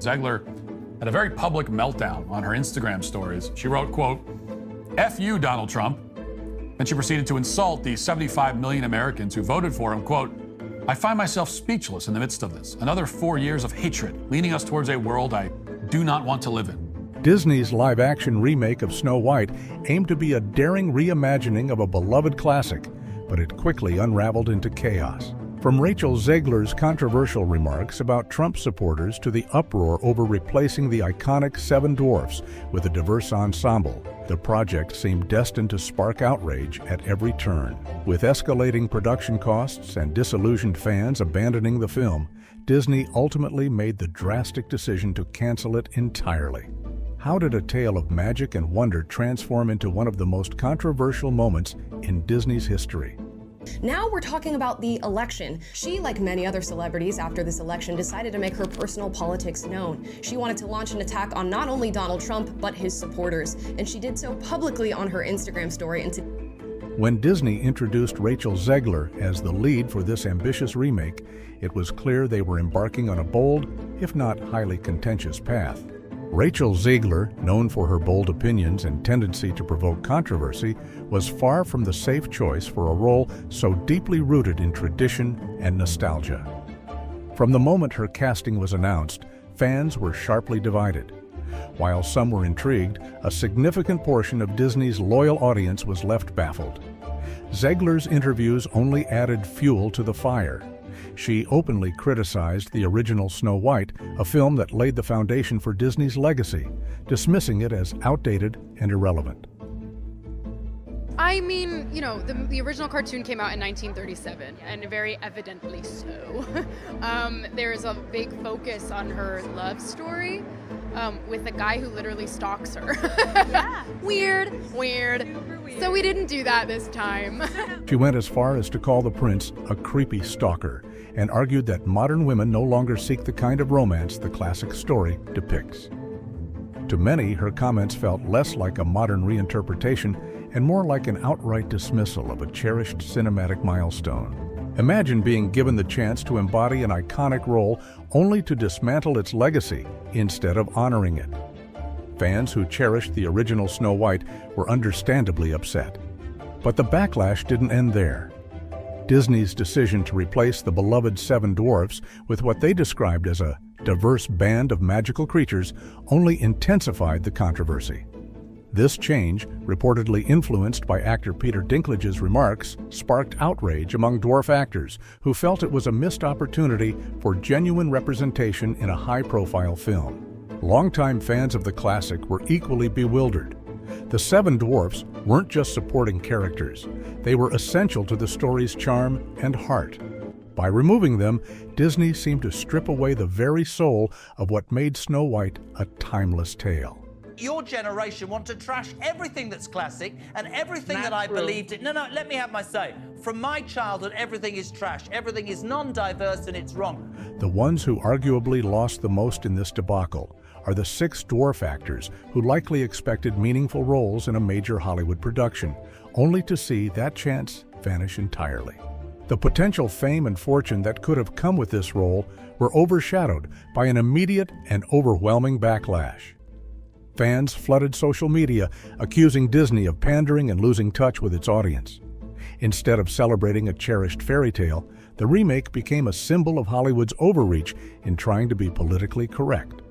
Zegler had a very public meltdown on her Instagram stories. She wrote, quote, "F you, Donald Trump." And she proceeded to insult the 75 million Americans who voted for him, quote, "I find myself speechless in the midst of this. Another 4 years of hatred, leading us towards a world I do not want to live in." Disney's live-action remake of Snow White aimed to be a daring reimagining of a beloved classic, but it quickly unraveled into chaos. From Rachel Zegler's controversial remarks about Trump supporters to the uproar over replacing the iconic Seven Dwarfs with a diverse ensemble, the project seemed destined to spark outrage at every turn. With escalating production costs and disillusioned fans abandoning the film, Disney ultimately made the drastic decision to cancel it entirely. How did a tale of magic and wonder transform into one of the most controversial moments in Disney's history? Now we're talking about the election. She, like many other celebrities after this election, decided to make her personal politics known. She wanted to launch an attack on not only Donald Trump, but his supporters, and she did so publicly on her Instagram story. When Disney introduced Rachel Zegler as the lead for this ambitious remake, it was clear they were embarking on a bold, if not highly contentious path. Rachel Zegler, known for her bold opinions and tendency to provoke controversy, was far from the safe choice for a role so deeply rooted in tradition and nostalgia. From the moment her casting was announced, fans were sharply divided. While some were intrigued, a significant portion of Disney's loyal audience was left baffled. Zegler's interviews only added fuel to the fire. She openly criticized the original Snow White, a film that laid the foundation for Disney's legacy, dismissing it as outdated and irrelevant. I mean, you know, the original cartoon came out in 1937, and very evidently so. There is a big focus on her love story with a guy who literally stalks her. Yeah. Weird. So we didn't do that this time. She went as far as to call the prince a creepy stalker and argued that modern women no longer seek the kind of romance the classic story depicts. To many, her comments felt less like a modern reinterpretation and more like an outright dismissal of a cherished cinematic milestone. Imagine being given the chance to embody an iconic role only to dismantle its legacy instead of honoring it. Fans who cherished the original Snow White were understandably upset. But the backlash didn't end there. Disney's decision to replace the beloved Seven Dwarfs with what they described as a diverse band of magical creatures only intensified the controversy. This change, reportedly influenced by actor Peter Dinklage's remarks, sparked outrage among dwarf actors who felt it was a missed opportunity for genuine representation in a high-profile film. Longtime fans of the classic were equally bewildered. The Seven Dwarfs weren't just supporting characters, they were essential to the story's charm and heart. By removing them, Disney seemed to strip away the very soul of what made Snow White a timeless tale. Your generation want to trash everything that's classic and everything that I believed in. No, let me have my say. From my childhood, everything is trash. Everything is non-diverse and it's wrong. The ones who arguably lost the most in this debacle are the 6 dwarf actors who likely expected meaningful roles in a major Hollywood production, only to see that chance vanish entirely. The potential fame and fortune that could have come with this role were overshadowed by an immediate and overwhelming backlash. Fans flooded social media, accusing Disney of pandering and losing touch with its audience. Instead of celebrating a cherished fairy tale, the remake became a symbol of Hollywood's overreach in trying to be politically correct.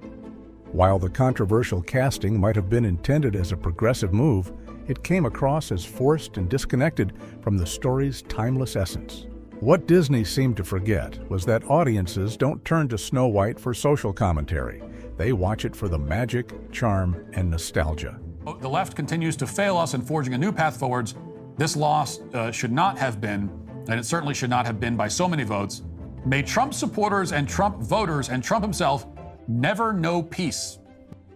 While the controversial casting might have been intended as a progressive move, it came across as forced and disconnected from the story's timeless essence. What Disney seemed to forget was that audiences don't turn to Snow White for social commentary. They watch it for the magic, charm, and nostalgia. The left continues to fail us in forging a new path forwards. This loss should not have been, and it certainly should not have been by so many votes. May Trump supporters and Trump voters and Trump himself never know peace.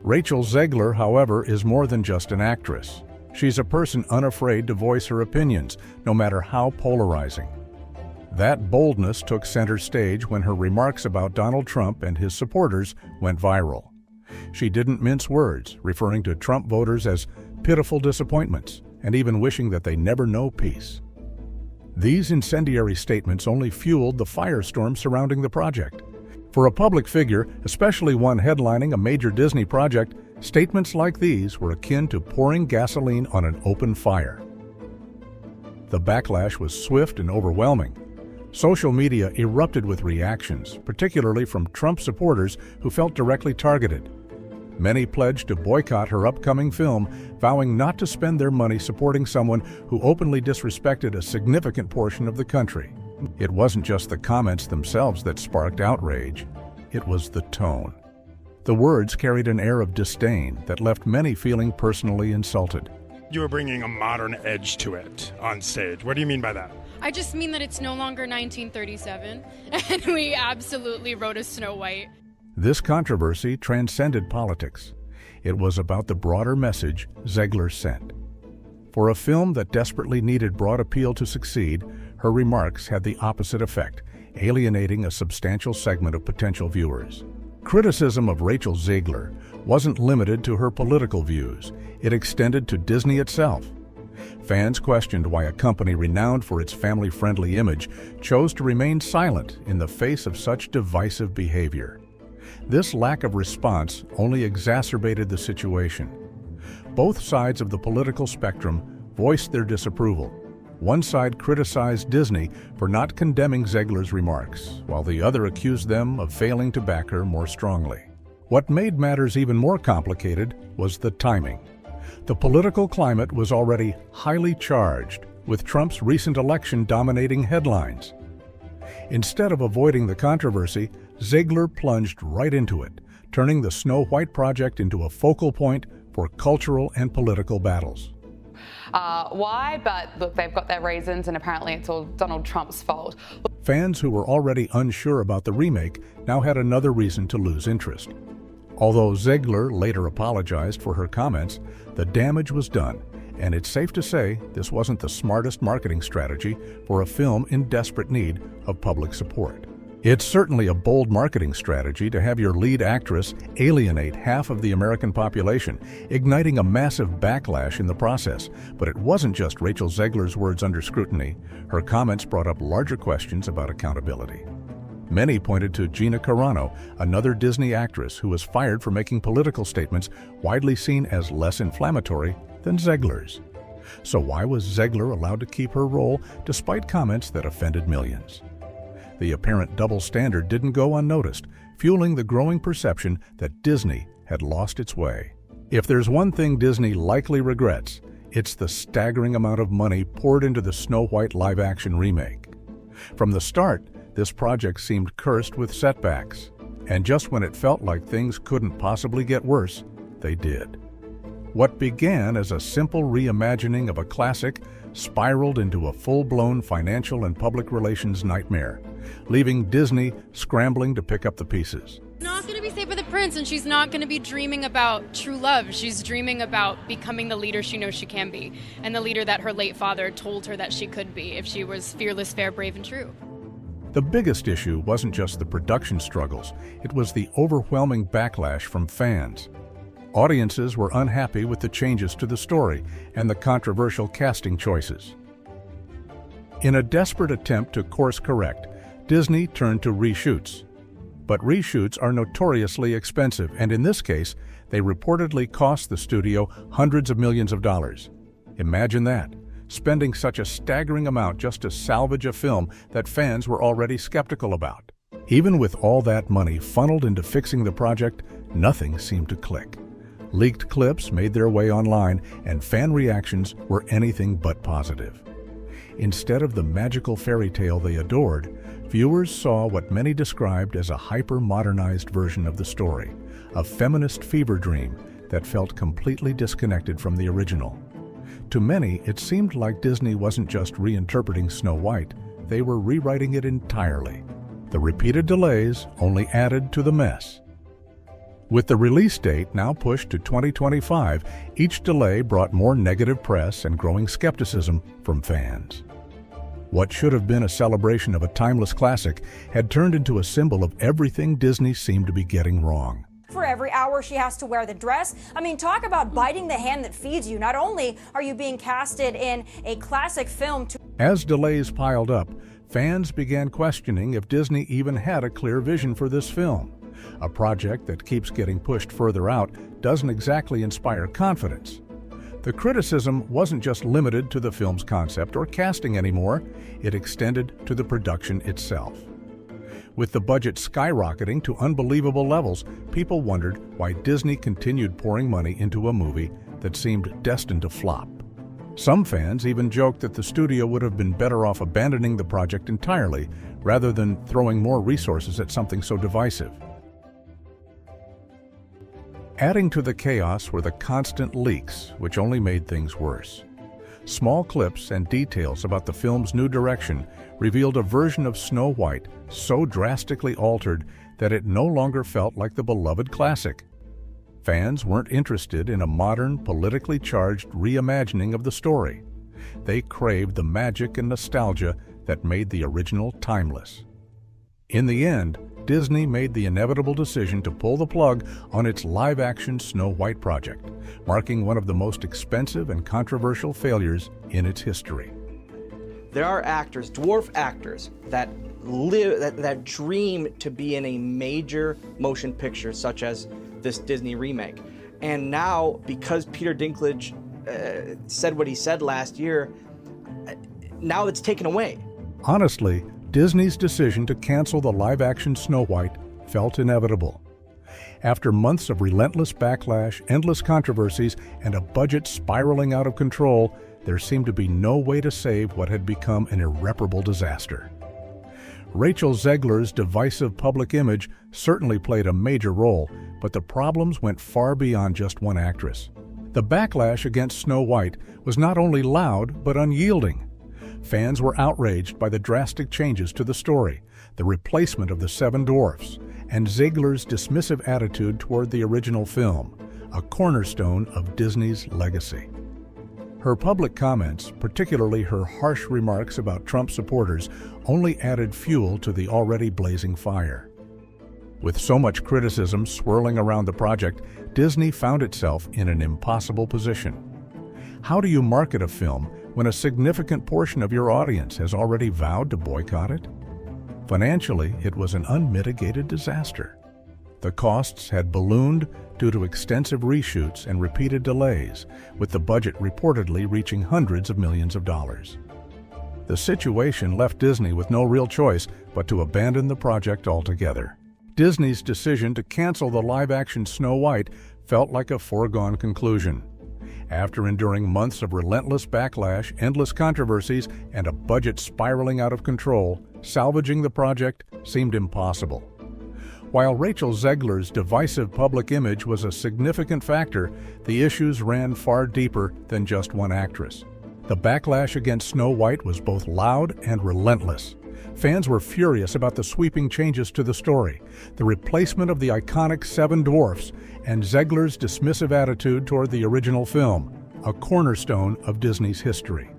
Rachel Zegler, however, is more than just an actress. She's a person unafraid to voice her opinions, no matter how polarizing. That boldness took center stage when her remarks about Donald Trump and his supporters went viral. She didn't mince words, referring to Trump voters as pitiful disappointments, and even wishing that they never know peace. These incendiary statements only fueled the firestorm surrounding the project. For a public figure, especially one headlining a major Disney project, statements like these were akin to pouring gasoline on an open fire. The backlash was swift and overwhelming. Social media erupted with reactions, particularly from Trump supporters who felt directly targeted. Many pledged to boycott her upcoming film, vowing not to spend their money supporting someone who openly disrespected a significant portion of the country. It wasn't just the comments themselves that sparked outrage. It was the tone. The words carried an air of disdain that left many feeling personally insulted. You were bringing a modern edge to it on stage. What do you mean by that? I just mean that it's no longer 1937, and we absolutely wrote a Snow White. This controversy transcended politics. It was about the broader message Zegler sent. For a film that desperately needed broad appeal to succeed, her remarks had the opposite effect, alienating a substantial segment of potential viewers. Criticism of Rachel Zegler wasn't limited to her political views. It extended to Disney itself. Fans questioned why a company renowned for its family-friendly image chose to remain silent in the face of such divisive behavior. This lack of response only exacerbated the situation. Both sides of the political spectrum voiced their disapproval. One side criticized Disney for not condemning Zegler's remarks, while the other accused them of failing to back her more strongly. What made matters even more complicated was the timing. The political climate was already highly charged, with Trump's recent election dominating headlines. Instead of avoiding the controversy, Zegler plunged right into it, turning the Snow White project into a focal point for cultural and political battles. Why? But look, they've got their reasons, and apparently it's all Donald Trump's fault. Fans who were already unsure about the remake now had another reason to lose interest. Although Zegler later apologized for her comments, the damage was done, and it's safe to say this wasn't the smartest marketing strategy for a film in desperate need of public support. It's certainly a bold marketing strategy to have your lead actress alienate half of the American population, igniting a massive backlash in the process. But it wasn't just Rachel Zegler's words under scrutiny. Her comments brought up larger questions about accountability. Many pointed to Gina Carano, another Disney actress who was fired for making political statements widely seen as less inflammatory than Zegler's. So why was Zegler allowed to keep her role despite comments that offended millions? The apparent double standard didn't go unnoticed, fueling the growing perception that Disney had lost its way. If there's one thing Disney likely regrets, it's the staggering amount of money poured into the Snow White live-action remake. From the start, this project seemed cursed with setbacks, and just when it felt like things couldn't possibly get worse, they did. What began as a simple reimagining of a classic spiraled into a full-blown financial and public relations nightmare, leaving Disney scrambling to pick up the pieces. Not going to be saved by the prince, and she's not going to be dreaming about true love. She's dreaming about becoming the leader she knows she can be, and the leader that her late father told her that she could be if she was fearless, fair, brave, and true. The biggest issue wasn't just the production struggles, it was the overwhelming backlash from fans. Audiences were unhappy with the changes to the story and the controversial casting choices. In a desperate attempt to course correct, Disney turned to reshoots. But reshoots are notoriously expensive, and in this case, they reportedly cost the studio hundreds of millions of dollars. Imagine that, spending such a staggering amount just to salvage a film that fans were already skeptical about. Even with all that money funneled into fixing the project, nothing seemed to click. Leaked clips made their way online, and fan reactions were anything but positive. Instead of the magical fairy tale they adored, viewers saw what many described as a hyper-modernized version of the story, a feminist fever dream that felt completely disconnected from the original. To many, it seemed like Disney wasn't just reinterpreting Snow White, they were rewriting it entirely. The repeated delays only added to the mess. With the release date now pushed to 2025, each delay brought more negative press and growing skepticism from fans. What should have been a celebration of a timeless classic had turned into a symbol of everything Disney seemed to be getting wrong. For every hour she has to wear the dress. I mean, talk about biting the hand that feeds you. Not only are you being casted in a classic film As delays piled up, fans began questioning if Disney even had a clear vision for this film. A project that keeps getting pushed further out doesn't exactly inspire confidence. The criticism wasn't just limited to the film's concept or casting anymore, it extended to the production itself. With the budget skyrocketing to unbelievable levels, people wondered why Disney continued pouring money into a movie that seemed destined to flop. Some fans even joked that the studio would have been better off abandoning the project entirely rather than throwing more resources at something so divisive. Adding to the chaos were the constant leaks, which only made things worse. Small clips and details about the film's new direction revealed a version of Snow White so drastically altered that it no longer felt like the beloved classic. Fans weren't interested in a modern, politically charged reimagining of the story. They craved the magic and nostalgia that made the original timeless. In the end, Disney made the inevitable decision to pull the plug on its live-action Snow White project, marking one of the most expensive and controversial failures in its history. There are actors, dwarf actors, that dream to be in a major motion picture such as this Disney remake. And now, because Peter Dinklage said what he said last year, now it's taken away. Honestly, Disney's decision to cancel the live-action Snow White felt inevitable. After months of relentless backlash, endless controversies, and a budget spiraling out of control, there seemed to be no way to save what had become an irreparable disaster. Rachel Zegler's divisive public image certainly played a major role, but the problems went far beyond just one actress. The backlash against Snow White was not only loud, but unyielding. Fans were outraged by the drastic changes to the story, the replacement of the 7 dwarfs, and Zegler's dismissive attitude toward the original film, a cornerstone of Disney's legacy. Her public comments, particularly her harsh remarks about Trump supporters, only added fuel to the already blazing fire. With so much criticism swirling around the project, Disney found itself in an impossible position. How do you market a film when a significant portion of your audience has already vowed to boycott it? Financially, it was an unmitigated disaster. The costs had ballooned due to extensive reshoots and repeated delays, with the budget reportedly reaching hundreds of millions of dollars. The situation left Disney with no real choice but to abandon the project altogether. Disney's decision to cancel the live-action Snow White felt like a foregone conclusion. After enduring months of relentless backlash, endless controversies, and a budget spiraling out of control, salvaging the project seemed impossible. While Rachel Zegler's divisive public image was a significant factor, the issues ran far deeper than just one actress. The backlash against Snow White was both loud and relentless. Fans were furious about the sweeping changes to the story, the replacement of the iconic 7 dwarfs, and Zegler's dismissive attitude toward the original film, a cornerstone of Disney's history.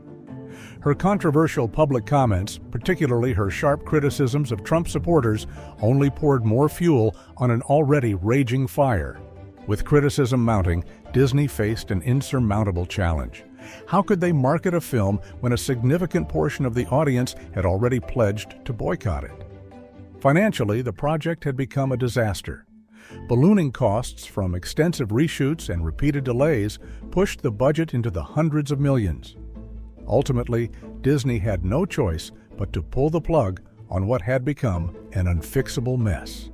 Her controversial public comments, particularly her sharp criticisms of Trump supporters, only poured more fuel on an already raging fire. With criticism mounting, Disney faced an insurmountable challenge. How could they market a film when a significant portion of the audience had already pledged to boycott it? Financially, the project had become a disaster. Ballooning costs from extensive reshoots and repeated delays pushed the budget into the hundreds of millions. Ultimately, Disney had no choice but to pull the plug on what had become an unfixable mess.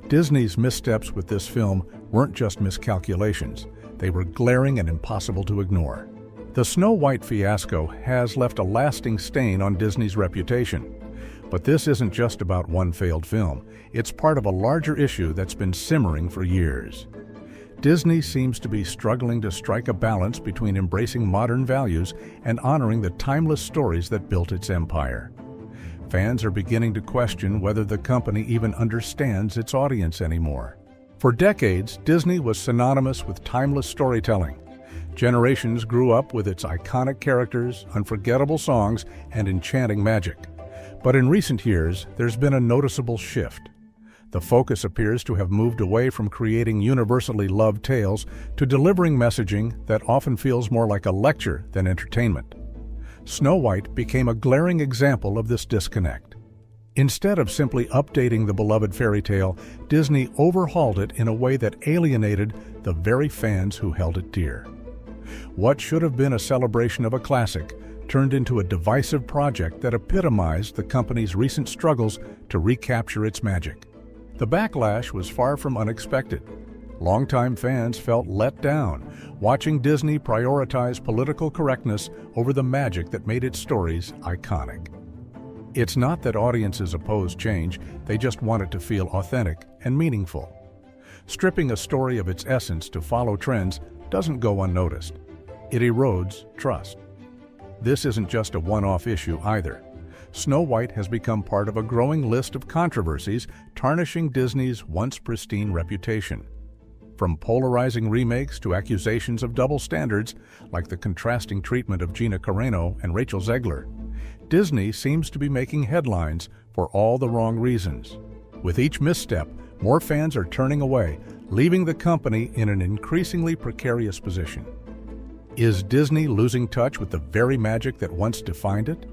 Disney's missteps with this film weren't just miscalculations. They were glaring and impossible to ignore. The Snow White fiasco has left a lasting stain on Disney's reputation. But this isn't just about one failed film. It's part of a larger issue that's been simmering for years. Disney seems to be struggling to strike a balance between embracing modern values and honoring the timeless stories that built its empire. Fans are beginning to question whether the company even understands its audience anymore. For decades, Disney was synonymous with timeless storytelling. Generations grew up with its iconic characters, unforgettable songs, and enchanting magic. But in recent years, there's been a noticeable shift. The focus appears to have moved away from creating universally loved tales to delivering messaging that often feels more like a lecture than entertainment. Snow White became a glaring example of this disconnect. Instead of simply updating the beloved fairy tale, Disney overhauled it in a way that alienated the very fans who held it dear. What should have been a celebration of a classic turned into a divisive project that epitomized the company's recent struggles to recapture its magic. The backlash was far from unexpected. Longtime fans felt let down, watching Disney prioritize political correctness over the magic that made its stories iconic. It's not that audiences oppose change, they just want it to feel authentic and meaningful. Stripping a story of its essence to follow trends doesn't go unnoticed. It erodes trust. This isn't just a one-off issue either. Snow White has become part of a growing list of controversies tarnishing Disney's once pristine reputation. From polarizing remakes to accusations of double standards, like the contrasting treatment of Gina Carano and Rachel Zegler, Disney seems to be making headlines for all the wrong reasons. With each misstep, more fans are turning away, leaving the company in an increasingly precarious position. Is Disney losing touch with the very magic that once defined it?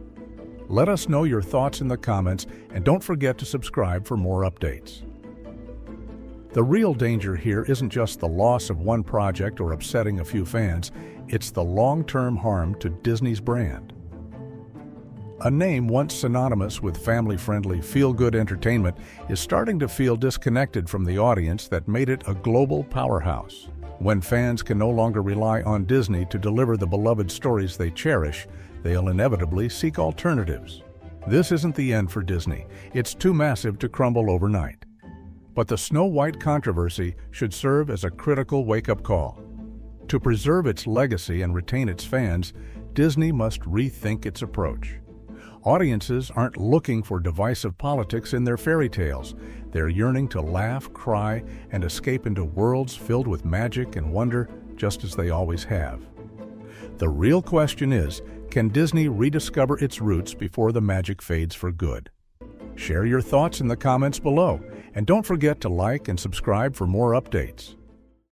Let us know your thoughts in the comments, and don't forget to subscribe for more updates. The real danger here isn't just the loss of one project or upsetting a few fans, it's the long-term harm to Disney's brand. A name once synonymous with family-friendly, feel-good entertainment is starting to feel disconnected from the audience that made it a global powerhouse. When fans can no longer rely on Disney to deliver the beloved stories they cherish, they'll inevitably seek alternatives. This isn't the end for Disney. It's too massive to crumble overnight. But the Snow White controversy should serve as a critical wake-up call. To preserve its legacy and retain its fans, Disney must rethink its approach. Audiences aren't looking for divisive politics in their fairy tales. They're yearning to laugh, cry, and escape into worlds filled with magic and wonder, just as they always have. The real question is, can Disney rediscover its roots before the magic fades for good? Share your thoughts in the comments below, and don't forget to like and subscribe for more updates.